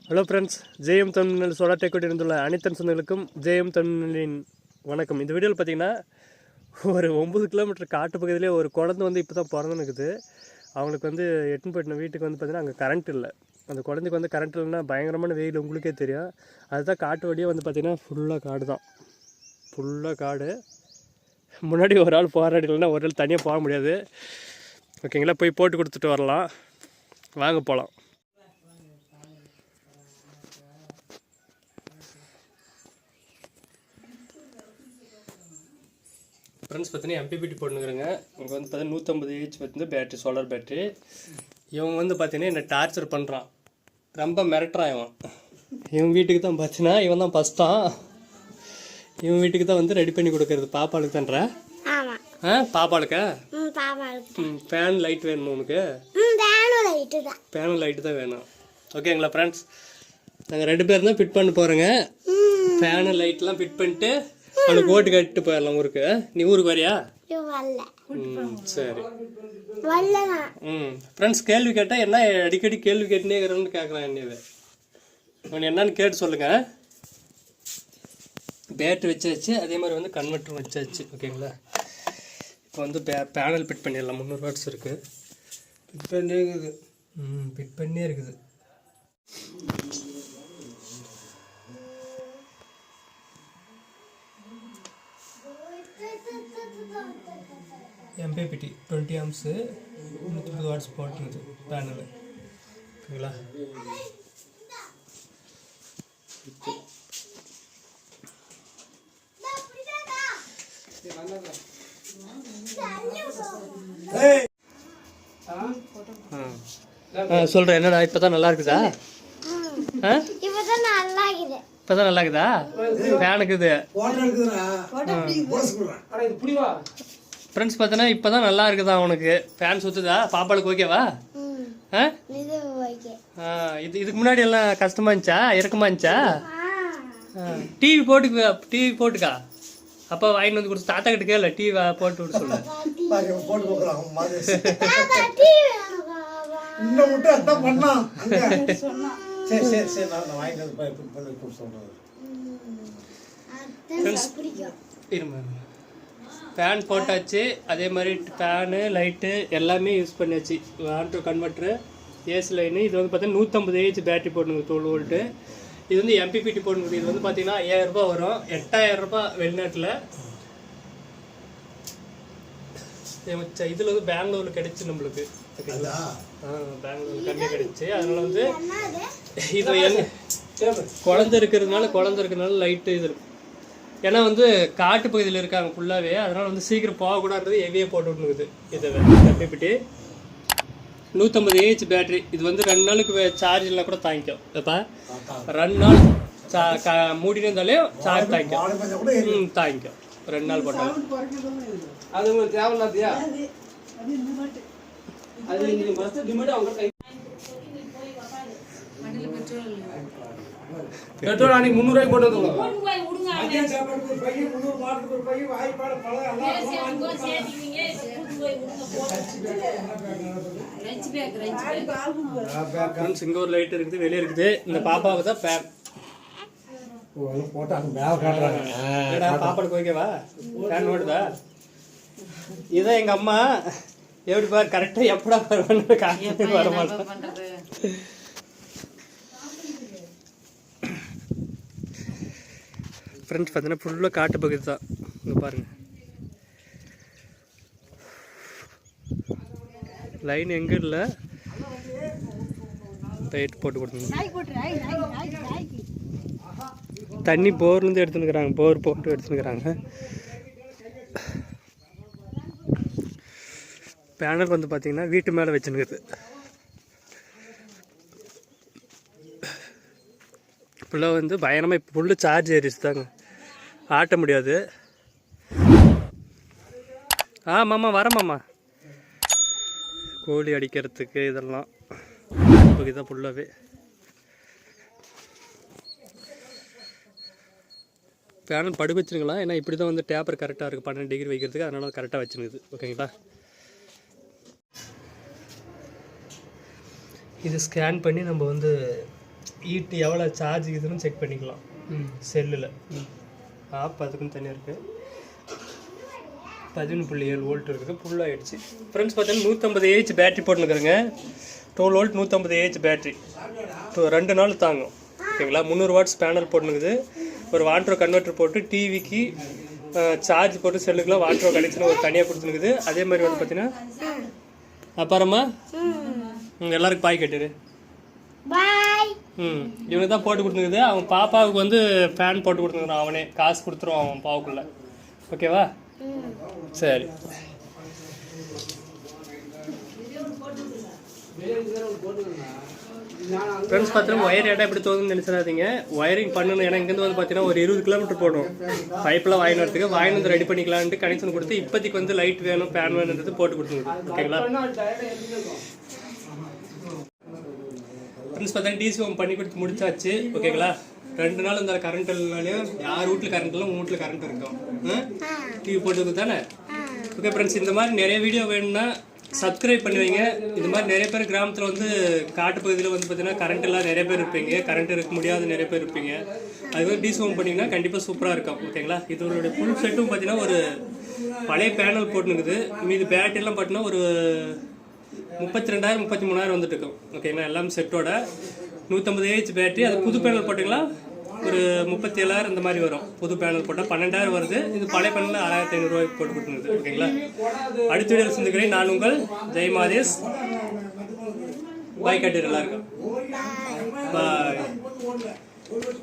Hello friends, JM தமிழ்மின்னல் solar டெக்கோடி இருந்துள்ள அனைத்து சொந்தங்களுக்கும் JM தமிழ்மின்னலின் வணக்கம். இந்த வீடியோவில் பார்த்தீங்கன்னா ஒரு 9 கிலோமீட்டர் காட்டு பகுதியிலே ஒரு குழந்தை வந்து இப்போ தான் பிறந்துனுக்குது. அவங்களுக்கு வந்து எட்டுன்னு போயிட்டு வீட்டுக்கு வந்து பார்த்தீங்கன்னா அங்கே கரண்ட் இல்லை. அந்த குழந்தைக்கு வந்து கரண்ட் இல்லைன்னா பயங்கரமான வெயில் உங்களுக்கே தெரியும். அதுதான் காட்டு வழியாக வந்து பார்த்திங்கன்னா ஃபுல்லாக காடு தான், ஃபுல்லாக காடு. முன்னாடி ஒரு ஆள் போராடி இல்லைன்னா ஒரு ஆள் தனியாக போக முடியாது. ஓகேங்களா, போய் போட்டு கொடுத்துட்டு வரலாம், வாங்க போகலாம். ஃப்ரெண்ட்ஸ் பார்த்தீங்கன்னா எம்பிபிடி போட்டுருக்குறேங்க. இங்கே வந்து பார்த்தீங்கன்னா 150 ஏஹெச் வந்து பேட்ரி, சோலார் பேட்ரி. இவன் வந்து பார்த்தீங்கன்னா என்னை டார்ச்சர் பண்ணுறான், ரொம்ப மிரட்டுறான். இவன் வீட்டுக்கு தான் பார்த்தீங்கன்னா இவன் தான் ஃபஸ்ட்டான். இவன் வீட்டுக்கு தான் வந்து ரெடி பண்ணி கொடுக்கறது. பாப்பாளுக்கு தான்ற? பாப்பாளுக்கா? ஃபேன் லைட் வேணும் உனக்கு? ஃபேன் லைட்டு தான் வேணும். ஓகேங்களா ஃப்ரெண்ட்ஸ், நாங்கள் 2 பேர் தான் ஃபிட் பண்ண போகிறோங்க. ஃபேனு லைட்லாம் ஃபிட் பண்ணிட்டு அவனுக்கு ஓட்டு கட்டிட்டு போயிடலாம் ஊருக்கு. நீ ஊருக்கு வரியா? சரி. ஃப்ரெண்ட்ஸ், கேள்வி கேட்டால் என்ன அடிக்கடி கேள்வி கேட்டுனே இருக்கிறேன்னு கேட்குறான். என்னவே அவன் என்னன்னு கேட்டு சொல்லுங்க. பேட்ரி வச்சாச்சு, அதே மாதிரி வந்து கன்வெர்ட்டர் வச்சாச்சு. ஓகேங்களா, இப்போ வந்து பேனல் ஃபிட் பண்ணிடலாம். 300 வாட்ஸ் இருக்குது. ஃபிட் பண்ணி இருக்குது. ஃபிட் பண்ணியே இருக்குது. எம்பிபிடி 20 amps 150 வாட்ஸ் போட்டுருது பேனல். ஓகேங்களா, சொல்கிறேன். என்னடா இப்போ தான் நல்லா இருக்குதா? இப்போ தான் நல்லா இருக்குதா? ஃபேனுக்கு இது ஃப்ரெண்ட்ஸ் பார்த்தீங்கன்னா இப்போ தான் நல்லா இருக்குதா உனக்கு? ஃபேன் சுற்றுதா? பாப்பாளுக்கு ஓகேவா? இதுக்கு முன்னாடி எல்லாம் கஷ்டமா இருந்துச்சா, இறக்கமா இருந்துச்சா? டிவி போட்டுக்கா. அப்போ வாங்கிட்டு வந்து கொடுத்து தாத்தா கிட்ட கேளு, டிவி போட்டு விட சொல்லு. ஃபேன் போட்டாச்சு, அதே மாதிரி ஃபேனு லைட்டு எல்லாமே யூஸ் பண்ணியாச்சு. Auto converter, AC line. இது வந்து பார்த்தீங்கன்னா 150 ஏஹெச் பேட்டரி போட்டுங்க, 12 வோல்ட்டு. இது வந்து எம்பிபிடி போட்டுங்க. இது வந்து பார்த்தீங்கன்னா 5000 ரூபாய் வரும். 8000 ரூபாய் வெளிநாட்டில். இதில் வந்து பெங்களூரில் கிடைச்சி நம்மளுக்கு. ஓகேங்களா, பெங்களூர் கம்மியாக கிடைச்சி. அதனால் வந்து இது குழந்தை இருக்கிறதுனால லைட்டு இது இருக்கும். ஏன்னா வந்து காட்டு பகுதியில் இருக்காங்க ஃபுல்லாகவே, அதனால் வந்து சீக்கிரம் போகக்கூடாது. ஹெவியாக போட்டு விட்டுனுக்குது. இதை எம்பிபிடி 150 ஏஹெச் பேட்ரி. இது வந்து 2 நாளுக்கு சார்ஜ் இல்லைனா கூட தாங்கிக்கும். இப்போ 2 நாள் மூடினு இருந்தாலே சார்ஜ் தாங்கிக்கும். 2 நாள் போட்டாலும் அது உங்களுக்கு தேவையில்லாதியா? பெட்ரோல் அன்னைக்கு 300 ரூபாய்க்கு போட்டு இங்க ஒரு லைட் இருக்குது, வெளியே இருக்குது. இந்த பாப்பாவுக்கு தான் ஃபேன் பாப்பாவுக்கு ஓகேவா? ஃபேன் ஓடுதா? இதான் எங்க அம்மா. எப்படி பாரு, கரெக்டாக எப்படா வருவான்னு காட்டு வர மாட்டேன். ஃப்ரெண்ட்ஸ் பார்த்தீங்கன்னா ஃபுல்லாக காட்டு பகுதி தான். இங்கே பாருங்கள், லைன் எங்கே இல்லை. லைட் போட்டு கொடுத்துங்க. தண்ணி போர்லேருந்து எடுத்துன்னுக்குறாங்க. போர் போட்டு எடுத்துன்னுக்குறாங்க. பேனல் வந்து பார்த்தீங்கன்னா வீட்டு மேலே வச்சுன்னுக்குது. ஃபுல்லாக வந்து பயங்கரமாக இப்போ ஃபுல்லு சார்ஜ் ஏறிச்சு தாங்க, ஆட்ட முடியாது. மாமா வரமாம்மா. கோழி அடிக்கிறதுக்கு இதெல்லாம் இதுதான் ஃபுல்லாகவே. பேனல் படுக்க வச்சுருங்களா, ஏன்னா இப்படி தான் வந்து டேப்பர் கரெக்டாக இருக்குது 12 டிகிரி வைக்கிறதுக்கு. அதனால் கரெக்டாக வச்சுருக்குது. ஓகேங்களா, இது ஸ்கேன் பண்ணி நம்ம வந்து ஹீட்டு எவ்வளோ சார்ஜ் இருக்குதுன்னு செக் பண்ணிக்கலாம் செல்லில். ஆப் அதுக்குன்னு தனியாக இருக்குது. 11.7 வோல்ட் இருக்குது, ஃபுல்லாகிடுச்சு. ஃப்ரெண்ட்ஸ் பார்த்தீங்கன்னா 150 ஏஹெச் பேட்ரி போட்டுருக்குறேங்க. 12 வோல்ட் 150 ஏஹெச் பேட்ரி 2 நாள் தாங்கும். ஓகேங்களா. 300 வாட்ஸ் பேனல் போட்டுருக்குது. ஒரு வாட்டர் கன்வெர்ட்டர் போட்டு டிவிக்கு சார்ஜ் போட்டு செல்லுக்குலாம் வாட்டர் கனெக்ஷன் ஒரு தனியாக கொடுத்துருக்குது. அதே மாதிரி வந்து பார்த்தீங்கன்னா அப்புறமா எல்லாருக்கும் பாய் கட்டுரு. இவனுக்கு தான் போட்டு கொடுத்துருக்குது. அவன் பாப்பாவுக்கு வந்து ஃபேன் போட்டு கொடுத்துருக்குறான். அவனே காசு கொடுத்துருவான் அவன் பாவுக்குள்ள. ஓகேவா? சரி. ஃப்ரெண்ட்ஸ் பார்த்தீங்கன்னா ஒயர் இடம் எப்படி தோணுன்னு நினைச்சிடாதீங்க. ஒயரிங் பண்ணணும். ஏன்னா இங்கேருந்து வந்து பார்த்தீங்கன்னா ஒரு 20 கிலோமீட்டர் போகணும். பைப்பில் வாங்கி வந்து ரெடி பண்ணிக்கலான்ட்டு கனெக்ஷன் கொடுத்து இப்போதைக்கு வந்து லைட் வேணும் ஃபேன் வேணுன்றது போட்டு கொடுத்துருங்க. ஓகேங்களா. ஃப்ரெண்ட்ஸ் பார்த்தீங்கன்னா டிசி ஹோம் பண்ணி கொடுத்து முடிச்சாச்சு. ஓகேங்களா. 2 நாள் இந்த கரண்ட் இல்லைனாலையும் யார் வீட்டில் கரண்ட் இல்லை, உங்கள் வீட்டில் கரண்ட் இருக்கும். டிவி போட்டுருக்கு தானே. ஓகே ஃப்ரெண்ட்ஸ், இந்த மாதிரி நிறைய வீடியோ வேணும்னா சப்ஸ்கிரைப் பண்ணி வைங்க. இது மாதிரி நிறைய பேர் கிராமத்தில் வந்து காட்டு பகுதியில் வந்து பார்த்தீங்கன்னா கரண்ட் எல்லாம் நிறைய பேர் இருப்பீங்க, கரண்ட் இருக்க முடியாத நிறைய பேர் இருப்பீங்க. அது வந்து டிசி ஹோம் பண்ணிங்கன்னா கண்டிப்பாக சூப்பராக இருக்கும். ஓகேங்களா. இதோட ஃபுல் செட்டும் பார்த்தீங்கன்னா ஒரு பழைய பேனல் போட்டுனுக்குது. மீது பேட்டரிலாம் பார்த்தீங்கன்னா ஒரு 32,000 33,000 வந்துட்டு இருக்கும். ஓகேங்களா. எல்லாம் செட்டோட 150 ஏஹெச் பேட்டரி. அது புது பேனல் போட்டிங்களா ஒரு 37,000 இந்த மாதிரி வரும். புது பேனல் போட்டால் 12,000 வருது. இது பழைய பேனல் 6,500 ரூபாய்க்கு போட்டு கொடுத்துருது. ஓகேங்களா. அடுத்த வீடியோவில் சந்திக்கிறேன். நான் உங்கள் ஜெய் மாதேஷ். பாய் காட்டிடுறேன் எல்லாருக்கும். பாய்.